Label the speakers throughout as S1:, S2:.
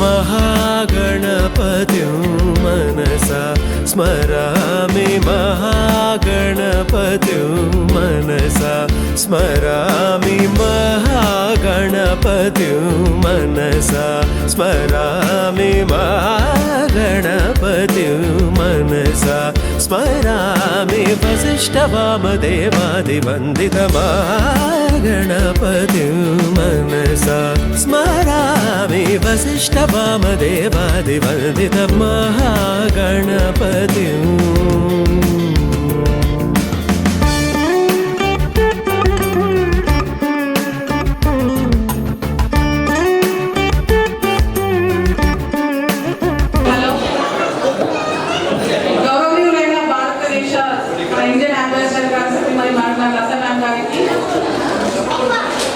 S1: महागणपतिं मनसा स्मरामि महागणपतिं मनसा स्मरामि महागणपतिं मनसा स्मरामि महागणपतिं मनसा स्मरामि वसिष्ठवामदेवादिवन्दितमहागणपतिं मनसा स्मरामि वसिष्ठवामदेवादिवन्दितमहागणपतिं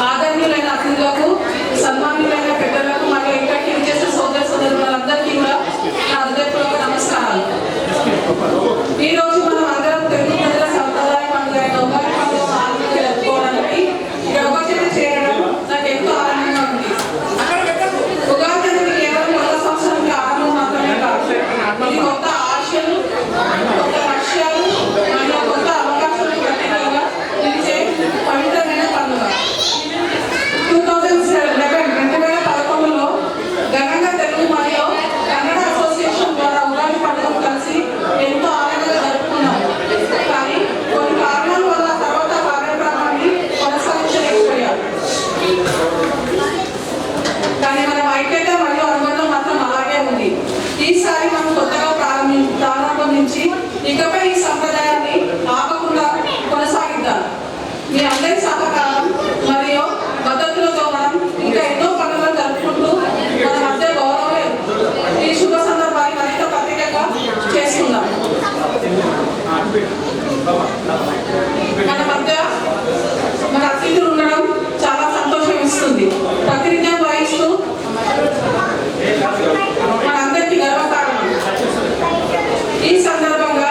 S2: ఆదరణీయులైన అతిథులకు, సన్మానులైన పెద్దలకు మరియు ఇక్కడికి విచ్చేసిన సోదర సోదరులందరికీ కూడా నా హృదయపూర్వక నమస్కారాలు. ఈరోజు మనం అందరం తెలుగు ప్రజల సంప్రదాయ పండుగ అయిన ఉగాది పండుగ ఆనందంగా జరుపుకోవడానికి ఇక్కడ ఒకచోట చేరడం నాకు ఎంతో ఆనందంగా ఉంది. ఉగాది అనేది కేవలం కొత్త సంవత్సరానికి ఆరంభం మాత్రమే కాదు, ఇది కొత్త ఆశలు, కొత్త లక్ష్యాలు మరియు కొత్త అవకాశాలు ప్రతిగా నిలిచే పవిత్రమైన పండుగ. 2011లో ఘనంగా తెలుగు మరియు కన్నడ అసోసియేషన్ ద్వారా ఉగాది పండుగను కలిసి ఎంతో ఆనందంగా జరుపుకున్నాం. కానీ కొన్ని కారణాల వల్ల తర్వాత కార్యక్రమాన్ని కొనసాగించలేకపోయాం. కానీ మన ఐక్యత మరియు అనుబంధం మాత్రం అలాగే ఉంది. ఈసారి మనం కొత్తగా ప్రారంభం నుంచి ఇకపై ఈ సంప్రదాయాన్ని ఆపకుండా కొనసాగిద్దాం. మీ అందరి సహకారం మరియు మద్దతులతో మనం ఇంకా ఎన్నో పండుగలు జరుపుకుంటూ మన మధ్య గౌరవం ఈ శుభ సందర్భాన్ని మరింత ప్రత్యేకంగా చేసుకుందాం. మన మధ్య మన అతిథులు ఉండడం చాలా సంతోషం ఇస్తుంది. ప్రతినిధ్యం వహిస్తూ మనందరికీ గర్వకారణం. ఈ సందర్భంగా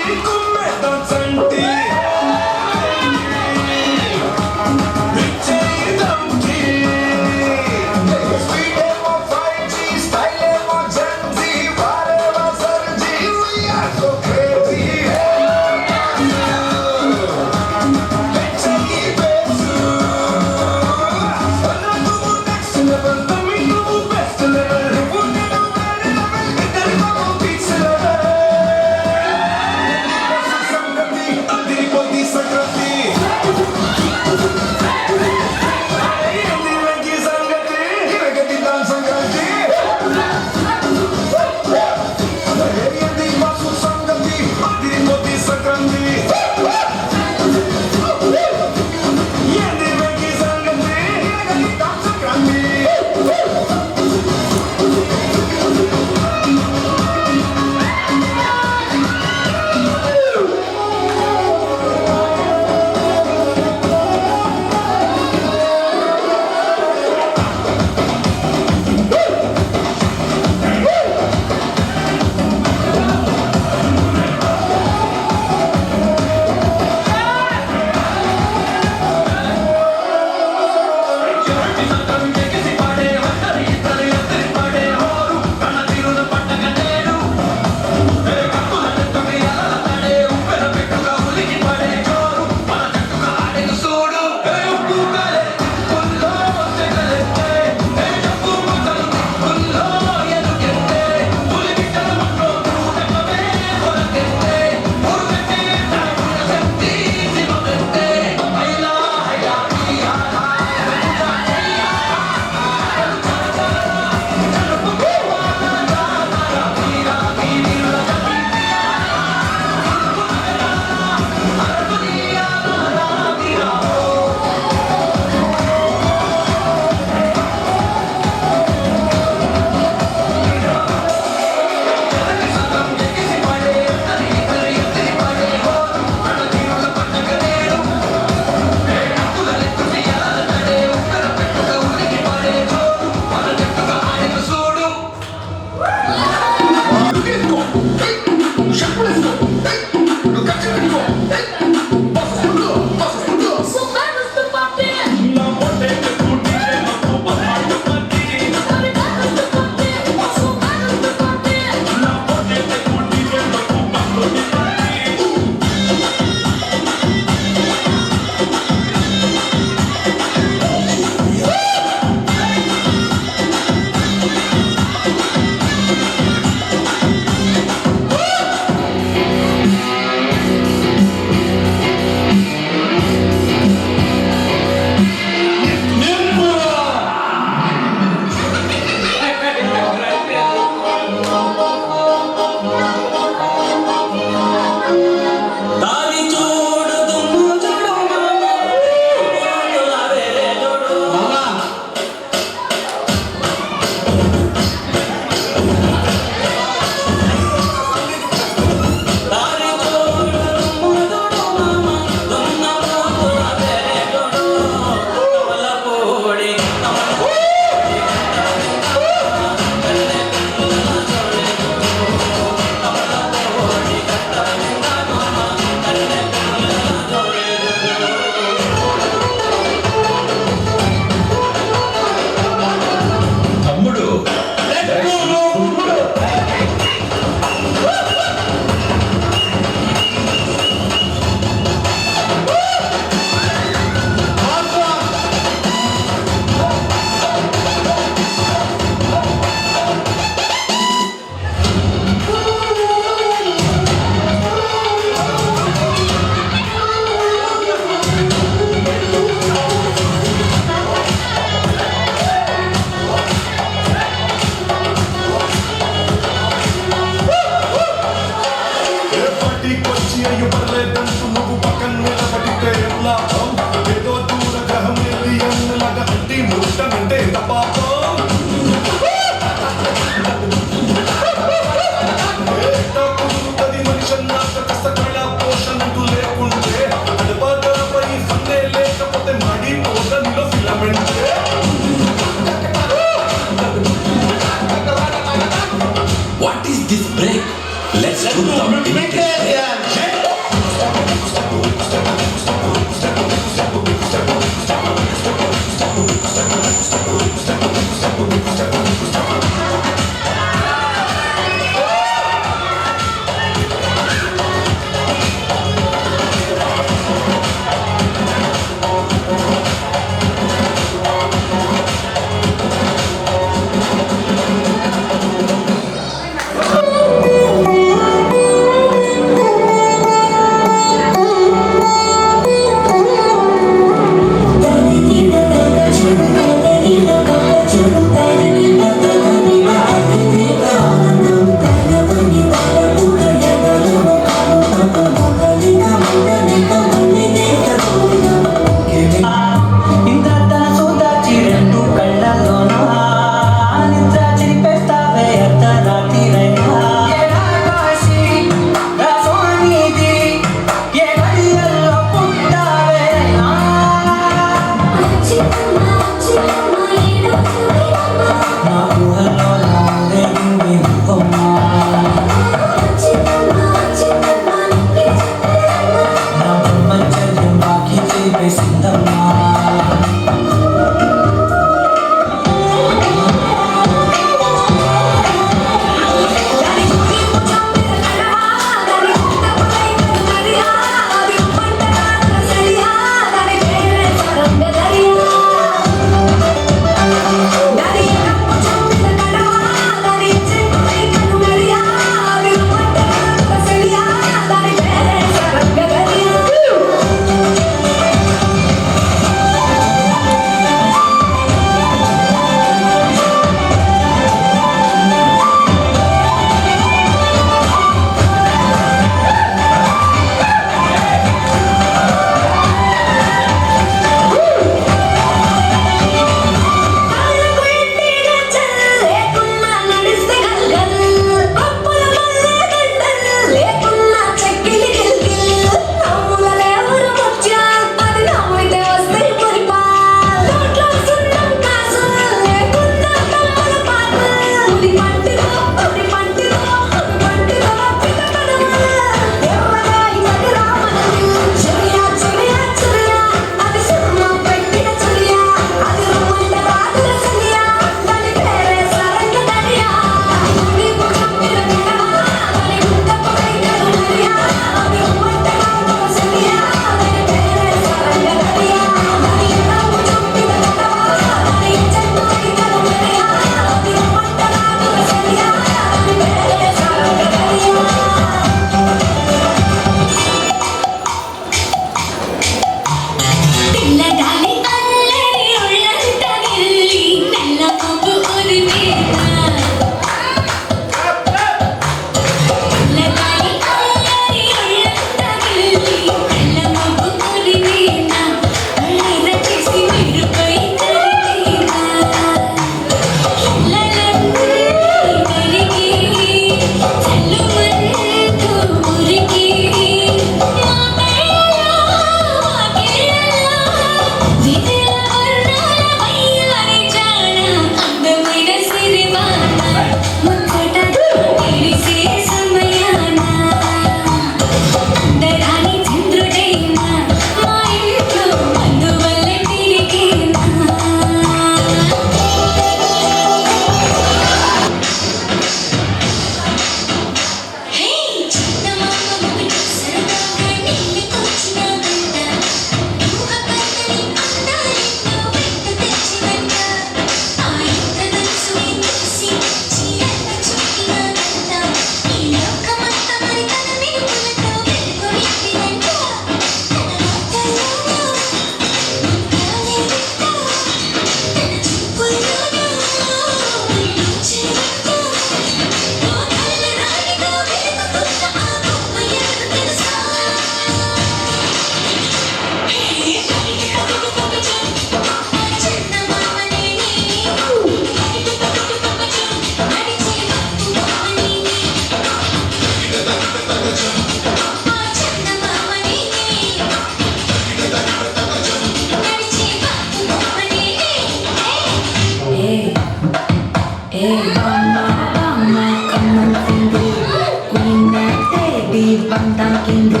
S3: வந்தாக்கிண்டு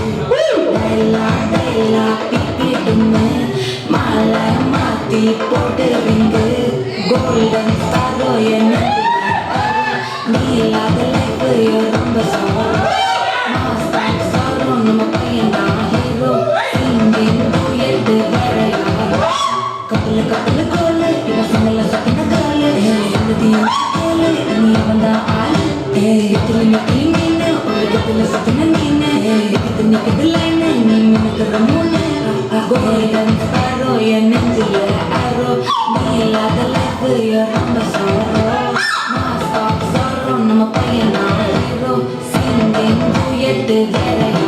S3: டைலா டைலா பிப்பிட்டுன்னு மாலை மாத்தி போட்டு விந்து கோல்டன் ஸ்டாரோ என்ன நீ இல்லாத லைஃப் ரொம்ப சாரும் நம்ம பையன் தான் ஹீரோ சிங்கிங் டூயட் வேறையா கப்பல் கப்பல் கோலு இவன் சங்கல சத்தின காலு எழுதியும் கோலு நீ வந்தா ஆளு எத்திரி நெத்திரி மீனு உலகத்துல சத்தின மீனு எதிர்த்து நிக்குது லைனு நீ மினுக்குற மூணு கோல்டன் ஸ்பாரோ என் நெஞ்சில ஆரோ நீ இல்லாத லைஃப் ரொம்ப சாரோ நம்ம பையன் தான் ஹீரோ சிங்கிங் டூயட் வேறையா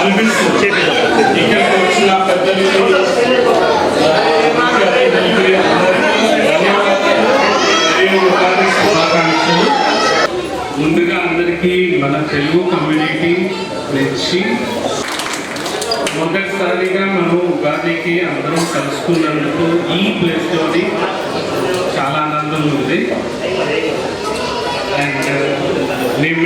S4: కనిపిస్తుంది. ఇక్కడికి వచ్చిన పెద్దలకి శుభాకాంక్షలు. ముందుగా అందరికీ మన తెలుగు కమ్యూనిటీ నుంచి మొదటిసారిగా మనం ఉగాదికి అందరం కలుసుకున్నందుకు ఈ ప్లేస్లోని చాలా ఆనందం ఉంది. అండ్ మేము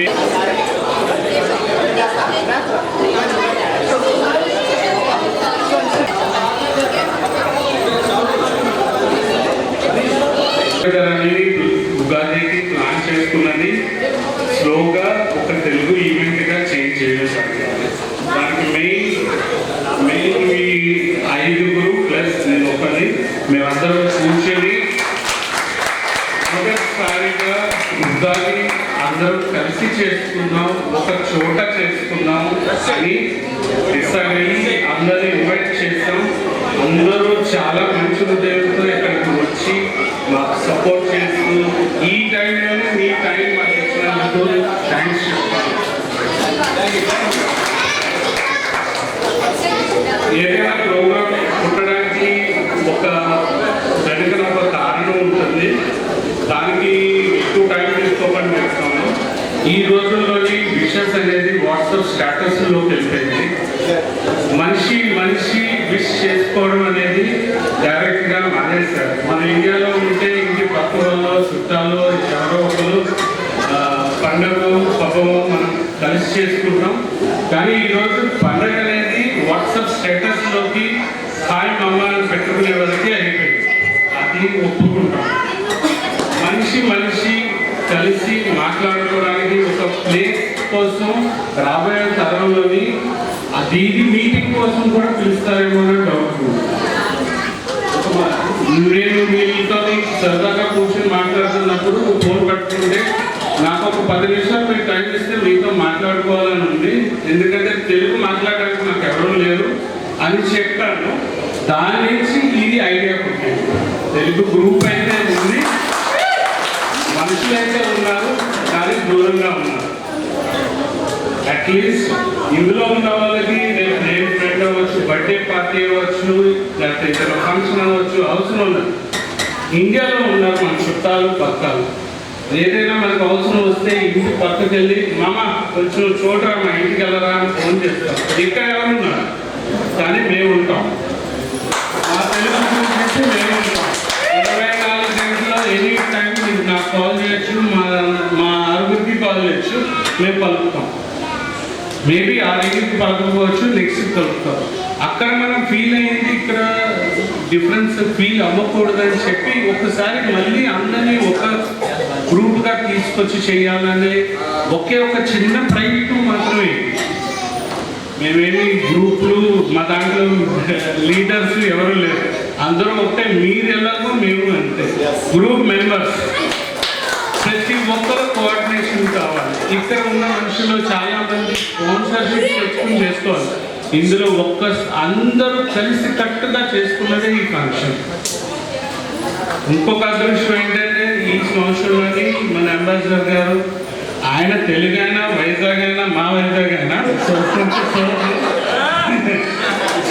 S4: అనేది ఉగాదికి ప్లాన్ చేసుకున్నది స్లోగా ఒక తెలుగు ఈవెంట్గా చేంజ్ చేయడం జరిగింది. దానికి మెయిన్ మీ 5 ప్లస్ నేను ఒకరి మేమందరం కూర్చొని మొదటిసారిగా ఉగాది అందరూ కలిసి చేసుకున్నాం, ఒక చోట చేసుకున్నాం అని డిసైడ్ అయ్యి అందరినీ ఇన్వైట్ చేస్తాం. అందరూ చాలా మంచి హృదయంతో ఇక్కడికి వచ్చి మాకు సపోర్ట్ చేస్తూ ఈ టైంలోనే మీ టైం మాకు ఇచ్చినందుకు థ్యాంక్స్ చెప్తాను. ఏదైనా ప్రోగ్రామ్ పుట్టడానికి ఒక వెనుకన ఒక కారణం ఉంటుంది. దానికి ఎక్కువ టైం తీసుకోమని చెప్తాను. ఈ రోజుల్లోని విషెస్ అనేది వాట్సాప్ స్టేటస్లోకి వెళ్ళిపోయింది. మనిషి విష్ చేసుకోవడం అనేది డైరెక్ట్గా మానేస్తారు. మన ఇండియాలో ఉంటే ఇంటి పక్క వాళ్ళు చుట్టాలు ఎవరో ఒకరు పండుగలు పబ్బము మనం కలిసి చేసుకుంటాం. కానీ ఈరోజు పండుగ అనేది వాట్సాప్ స్టేటస్లోకి హాయ్ మమ్మ అని పెట్టుకునే వరకే అయిపోయింది. అది ఒప్పుకుంటాం. మనిషి కలిసి మాట్లాడుకోవడానికి ఒక ప్లేస్ కోసం రాబోయే తరంలోని అది మీటింగ్ కోసం కూడా పిలుస్తారేమో అని డౌట్. నేను మీతో సరదాగా కూర్చొని మాట్లాడుతున్నప్పుడు ఫోన్ పట్టుకుంటే నాకు ఒక 10 నిమిషాలు మీరు టైం ఇస్తే మీతో మాట్లాడుకోవాలని ఉంది. ఎందుకంటే తెలుగు మాట్లాడడానికి నాకు ఎవరూ లేరు అని చెప్పాను. దాని నుంచి ఇది ఐడియా పుట్టింది. తెలుగు గ్రూప్ అయితే ఉంది, మనుషులు అయితే ఉన్నారు, కానీ దూరంగా ఉన్నారు. అట్లీస్ట్ ఇందులో ఉన్న వాళ్ళకి నేను ఫ్రెండ్ అవ్వచ్చు, బర్త్డే పార్టీ అవ్వచ్చు, లేకపోతే ఏదైనా ఫంక్షన్ అవ్వచ్చు, అవసరం ఉండదు. ఇండియాలో ఉన్నారు మన చుట్టాలు పక్కాలు. ఏదైనా మనకు అవసరం వస్తే ఇంటి పక్కకి వెళ్ళి మామ కొంచెం చూడరా మా ఇంటికి వెళ్ళరా అని ఫోన్ చేస్తాం. ఇక్కడ ఎవరున్నారు కానీ మేము ఉంటాం. మా తెలుగు గురించి మేము ఉంటాం. 24 గంటల్లో ఎనీ టైం మీరు నాకు కాల్ చేయొచ్చు, మా ఆరుగురికి కాల్ చేయొచ్చు, మేము పలుకుతాం. మేబీ ఆ ఇంటికి పలకపోవచ్చు, నెక్స్ట్ కలుపుతాం. అక్కడ మనం ఫీల్ అయ్యింది ఇక్కడ డిఫరెన్స్ ఫీల్ అవ్వకూడదని చెప్పి ఒకసారి మళ్ళీ అందరినీ ఒక గ్రూప్గా తీసుకొచ్చి చేయాలనే ఒకే ఒక చిన్న ప్రయత్నం మాత్రమే. మేమేమి గ్రూపులు మా దాంట్లో లీడర్స్ ఎవరు లేరు, అందరూ ఒకటే. మీరు ఎలాగో మేము అంతే. గ్రూప్ మెంబర్స్ ప్రతి ఒక్కరు కోఆర్డినేషన్ కావాలి. ఇక్కడ ఉన్న మనుషులు చాలా మంది స్పాన్సర్షిప్ తెచ్చుకుని చేసుకోవాలి. ఇందులో అందరూ కలిసి కట్టుగా చేసుకున్నదే ఈ ఫంక్షన్. ఇంకొక అదృష్టం ఏంటంటే ఈ సంవత్సరంలోని మన అంబాసిడర్ గారు, ఆయన తెలుగు అయినా వైజాగ్ అయినా మా వైజాగ్ అయినా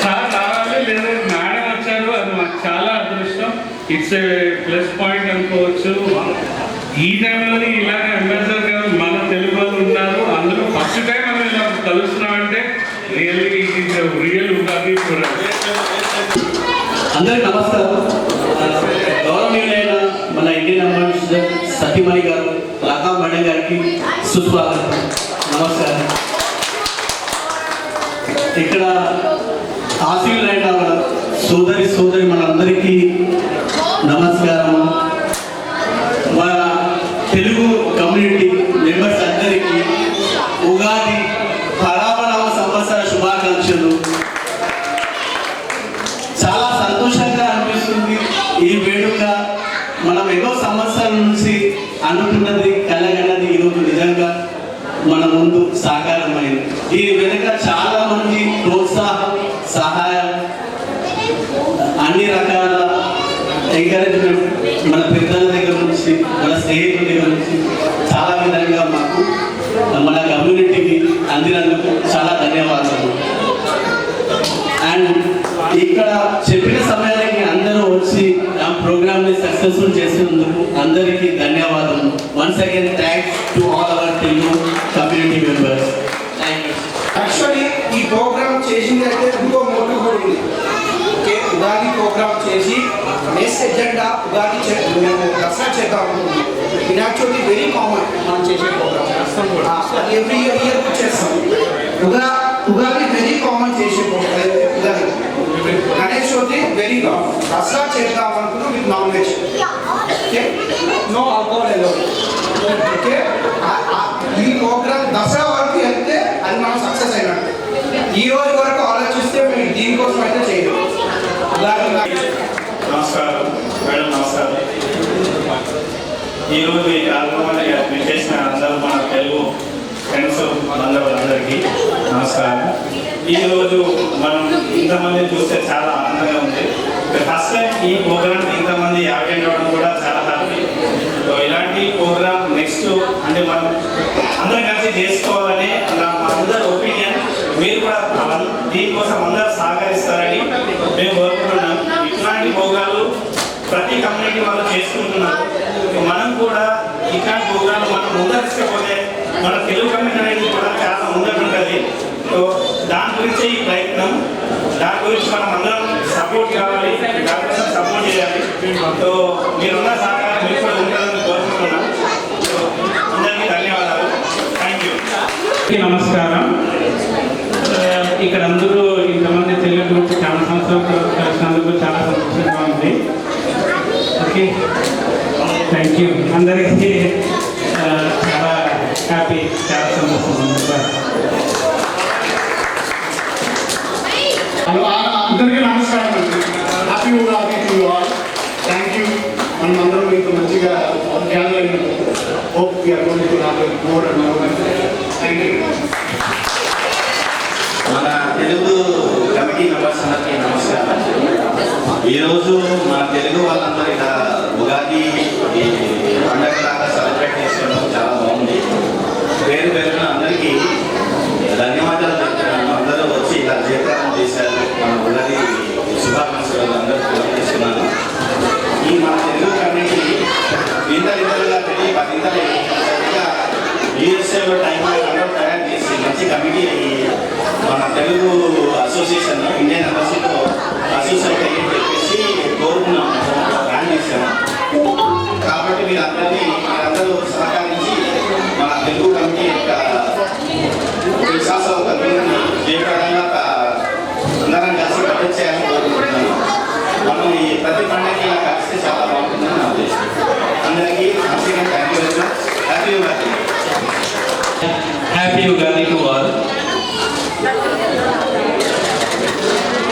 S4: చాలా రావాలి లేదా మేడం వచ్చారు. అది మాకు చాలా అదృష్టం. ఇట్స్ ఏ ప్లస్ పాయింట్ అనుకోవచ్చు. ఈ టైంలోని ఇలాగ అంబాసిడర్ గారు మన తెలుగు వాళ్ళు ఉన్నారు, అందరూ ఫస్ట్ టైం మనం ఇలా కలుస్తున్నామంటే రియల్లీ రియల్ ఉగాది.
S5: అందరికీ నమస్కారం. గౌరవనీయులైన మన ఇండియన్ అంబాసిడర్ సతీమణి గారు, లతా మేడం గారికి సుస్వాగతం, నమస్కారం. ఇక్కడ ఆశీనులైన సోదరి మనందరికీ నమస్కారం. మన తెలుగు కమ్యూనిటీ మెంబర్స్ అందరికీ ఉగాది పరామనామ సంవత్సర శుభాకాంక్షలు. చాలా సంతోషంగా అనిపిస్తుంది. ఈ వేడుక మనం ఎన్నో సంవత్సరాల నుంచి అనుకున్నది, కలగన్నది ఈరోజు నిజంగా మన ముందు సాకారమైంది. ఈ వెనుక చాలా మంది ప్రోత్సాహం, సహాయం, అన్ని రకాల ఎంకరేజ్మెంట్ మన పెద్దల దగ్గర నుంచి, మన స్నేహితుల దగ్గర నుంచి చాలా విధంగా మాకు మన కమ్యూనిటీకి అందినందుకు చాలా ధన్యవాదాలు. ఇక్కడ చెప్పిన సమయానికి అందరూ వచ్చి ఆ ప్రోగ్రామ్ ని సక్సెస్ఫుల్ చేసినందుకు అందరికీ ధన్యవాదాలు. Once again thanks to all our Telugu community members.
S6: Actually ఈ ప్రోగ్రామ్ చేసింది అయితే ఇంకో మోటివ్ కూడా ఉంది. ఉగాది ప్రోగ్రామ్ చేసి నెక్స్ట్ ఎజెండా ఉగాది మేము దసరా చేద్దాం అనుకుంటున్నాం. ఇది యాక్చువల్లీ వెరీ కామన్ మనం చేసే ప్రోగ్రామ్. ఎవ్రీ ఇయర్ చేస్తాం. ఉగాది వెరీ కామన్ చేసే program. Ugadi Ganesh Chavithi very common. Dasara చేద్దాం అనుకున్నాం with non veg. Okay, no alcohol allowed. Okay, ఈ ప్రోగ్రామ్ దసరా వరకు వెళ్తే అది మనం సక్సెస్ అయినట్టు. ఈ రోజు వరకు ఆలోచిస్తే మేము దీనికోసం అయితే చేయలేదు.
S7: నమస్కారం మేడం, నమస్కారం. ఈరోజు ఈ కార్యక్రమాన్ని చేసిన అందరూ మన తెలుగు ఫ్రెండ్స్ అందరికీ నమస్కారం. ఈరోజు మనం ఇంతమంది చూస్తే చాలా ఆనందంగా ఉంది. ఫస్ట్ టైం ఈ ప్రోగ్రామ్ ఇంతమంది అటెండ్ అవ్వడం కూడా చాలా హ్యాపీ. సో ఇలాంటి ప్రోగ్రామ్ నెక్స్ట్ అంటే మనం అందరం కలిసి చేసుకోవాలని మా అందరి ఒపీనియన్. మీరు కూడా దీనికోసం అందరూ సహకరిస్తారని మేము కోరుకుంటున్నాం. ఇట్లాంటి ప్రోగ్రాలు ప్రతి కమ్యూనిటీ వాళ్ళు చేసుకుంటున్నారు. మనం కూడా ఇట్లాంటి ప్రోగ్రాలు మనం ముందరిస్తే మన తెలుగు కమ్యూనిటీ అనేది కూడా చాలా ముందరుంటుంది. సో దాని గురించి ఈ ప్రయత్నం, దాని గురించి మనం అందరం సపోర్ట్ కావాలి, దానికోసం సపోర్ట్ చేయాలి. సో మీరున్న సహకారం మీరు కూడా ఉండాలని కోరుకుంటున్నాం. సో అందరికీ ధన్యవాదాలు. Thank you.
S4: నమస్కారం. ఇక్కడ అందరూ ఇంతమంది తెలుగు గురించి చాలా సంవత్సరాలు కలిసినందుకు చాలా సంతోషంగా ఉంది. Okay, thank you. అందరికీ చాలా హ్యాపీ, చాలా సంతోషంగా ఉంది సార్.
S8: అందరికీ నమస్కారం అండి. Happy Ugadi to you all. Thank you. మనం అందరం మీకు మంచిగా గ్యాదర్ అయినట్టు. Hope we are going to have more and more. Thank you.
S5: మన తెలుగు కమిటీ మెంబర్స్ అందరికీ నమస్కారం. ఈరోజు మన తెలుగు వాళ్ళందరూ ఇలా ఉగాది పండగలాగా సెలబ్రేట్ చేసుకోవడం చాలా బాగుంది. పేరు పేరున అందరికీ ధన్యవాదాలు చెప్తున్నాను. అందరూ వచ్చి ఇలా జయప్రదం చేశారు. మన ఉగాది శుభాకాంక్షలు అందరూ తెలియజేస్తున్నాను. ఈ మన తెలుగు కమిటీ ఇంతగా తెలియ 10 యూఎస్ఏలో టైం అందరూ తయారు చేసి మంచి కమిటీ మన తెలుగు అసోసియేషన్ ఇండియన్ ఎంబసీతో అసోసియేట్ అయ్యి చెప్పేసి కోరుకున్నాము, ప్లాన్ చేశాము. కాబట్టి మీరందరూ సహకరించి మన తెలుగు కమిటీ యొక్క విశ్వాసం జయప్రదంగా అందరం కలిసి పద్ధతి చేయాలని కోరుకుంటున్నాను. మనం ఈ ప్రతి పండుగకి ఇలా కలిస్తే చాలా బాగుంటుందని నా ఉద్దేశం. అందరికీ మంచిగా thank you very much. Happy Ugadi.
S9: Happy Ugadi to all.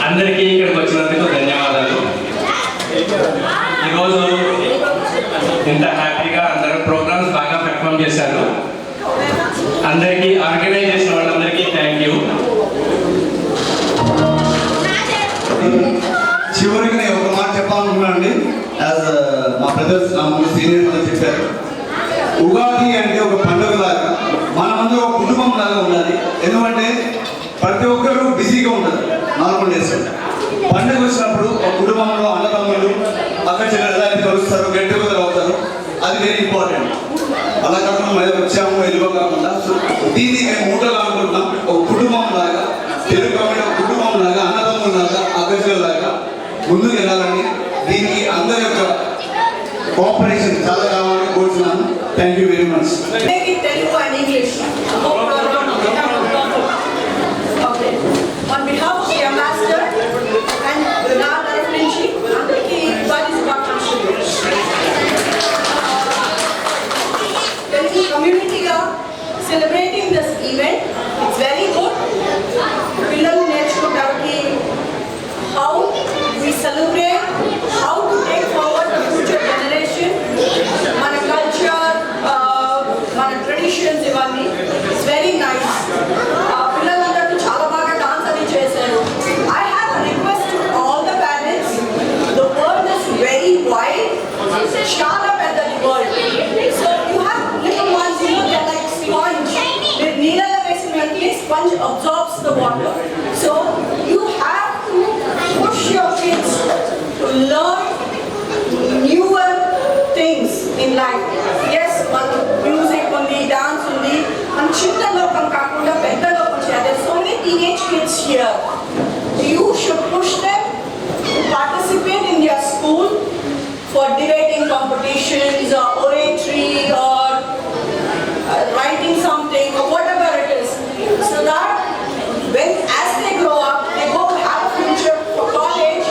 S9: అందరికీ ఇక్కడికి వచ్చినందుకు ధన్యవాదాలు. ఈరోజు ఇంత హ్యాపీగా అందరూ ప్రోగ్రామ్స్ బాగా పెర్ఫామ్ చేశారు. అందరికీ ఆర్గనైజ్ చేసిన వాళ్ళందరికీ థ్యాంక్ యూ.
S8: చివరికి నేను ఒక మాట చెప్పాలనుకున్నానండి. యాజ్ మా బ్రదర్స్ నా ముందు సీనియర్స్ చెప్పారు, ఉగాది అంటే ఒక పండుగ లాగా మనమందరూ ఒక కుటుంబం లాగా ఉండాలి. ఎందుకంటే ప్రతి ఒక్కరూ బిజీగా ఉంటారు నార్మల్ డేస్. పండుగ వచ్చినప్పుడు ఒక కుటుంబంలో అన్నదమ్ములు అక్క చెల్లెలు కలుస్తారు, గెట్ టుగెదర్ అవుతారు. అది వెరీ ఇంపార్టెంట్. అలా కాకుండా మేము వచ్చాము ఎదుగు కాకుండా దీన్ని మేము మూటలు అనుకుంటున్నాం. ఒక కుటుంబం లాగా తెలుగు కాబట్టి ఒక కుటుంబం లాగా అన్నదమ్ముల లాగా అక్క చెల్లెల లాగా ముందుకు వెళ్ళాలని, దీనికి అందరి యొక్క కోఆపరేషన్ చాలా కావాలని కోరుతున్నాను. Thank you very much.
S2: Telugu and English. Okay. On behalf of the ambassador and నా తరఫు నుంచి అందరికీ ఉగాది శుభాకాంక్షలు. Telugu కమ్యూనిటీగా celebrating this event, it's very good. పిల్లలు నేర్చుకోవడానికి how we celebrate, how to take forward the future generation, మన culture, మన traditions ఇవన్నీ
S10: year. You should push them to participate in their school for debating competitions or oratory or writing something or whatever it is, so that as they grow up, they go have a future for college,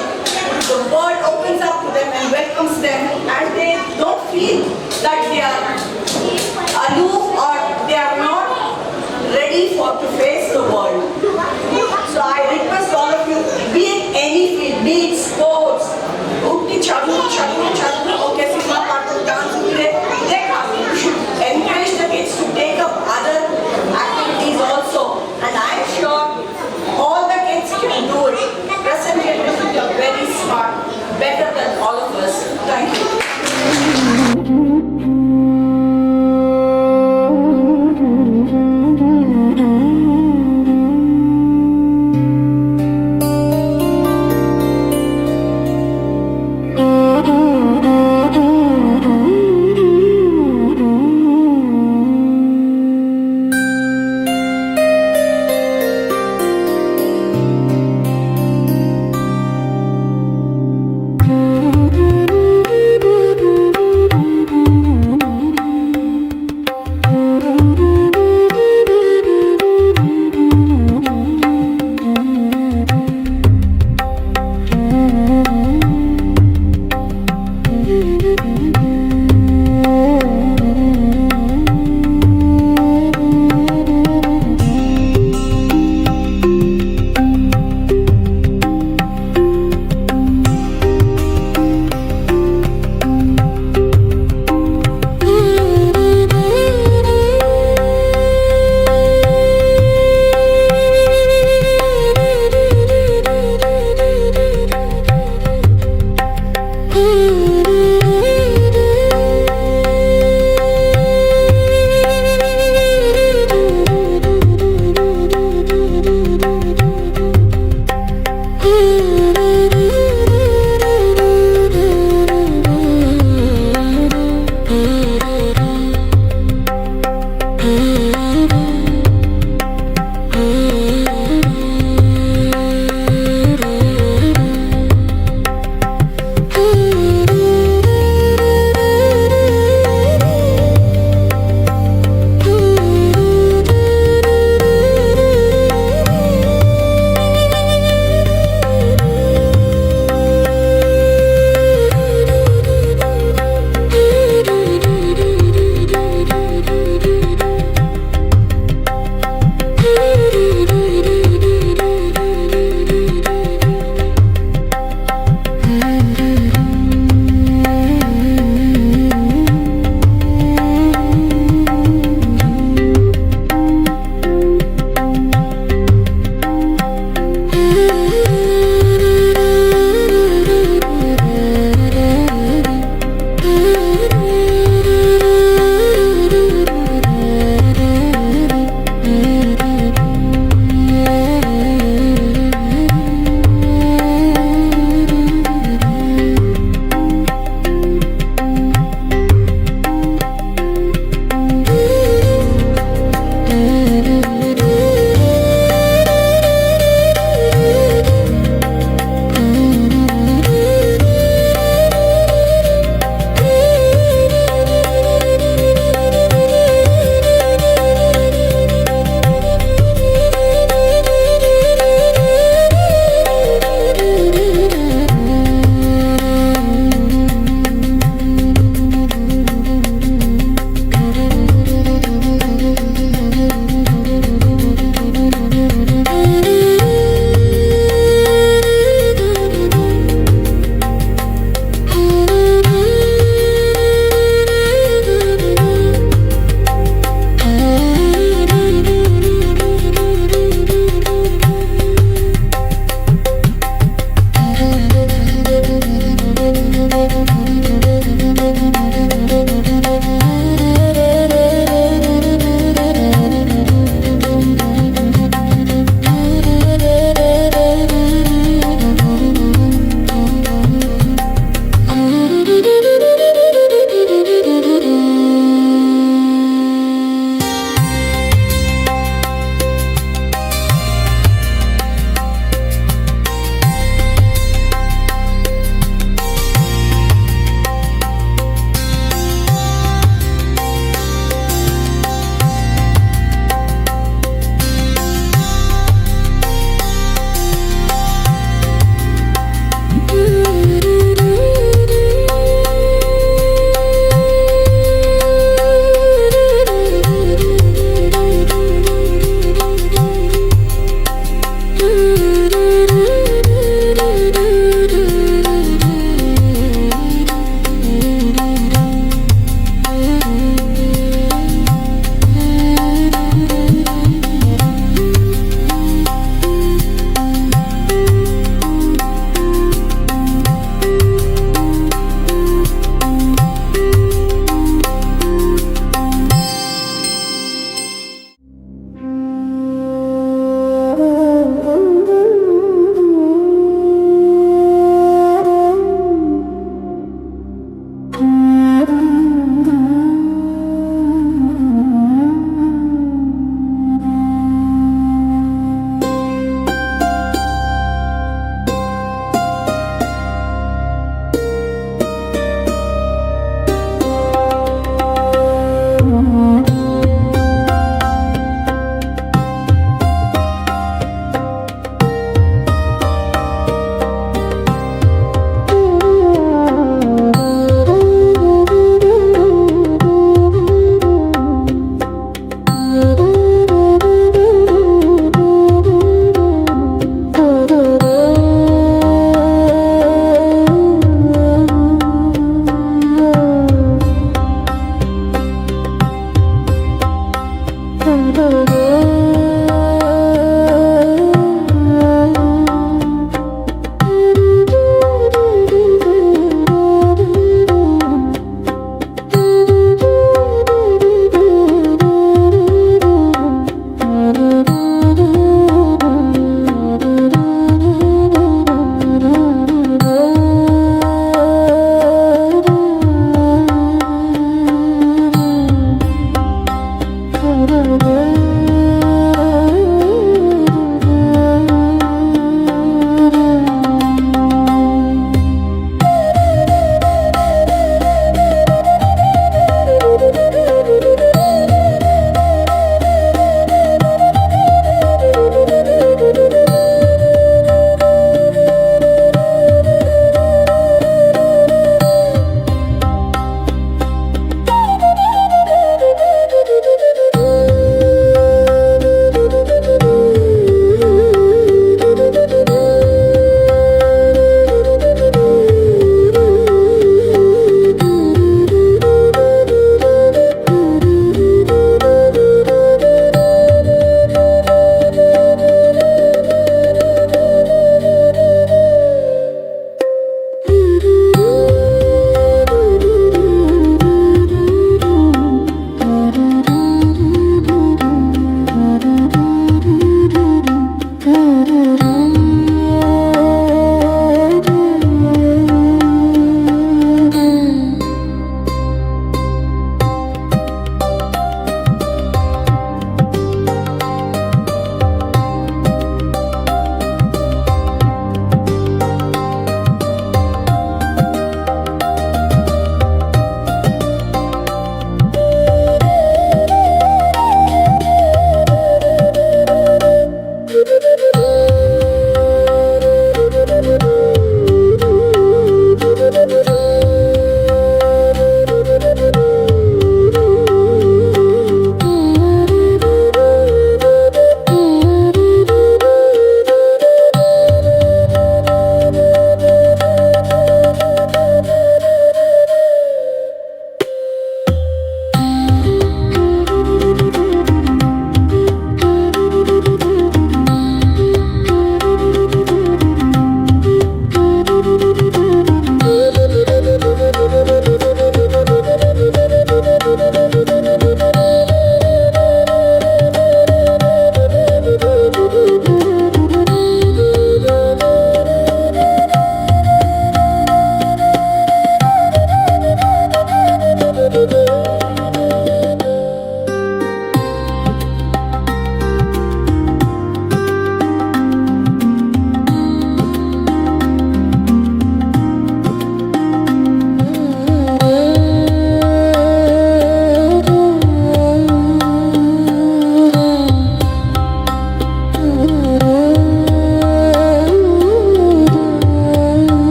S10: the world opens up to them and welcomes them, and they don't feel that they are aloof or they are not ready to face the world. So I request all of you, be it any field, be it sports, okay, cinema, dance, you should encourage the kids to take up other activities also, and I'm sure all the kids can do it. Present generation are very smart, better than all of us. Thank you.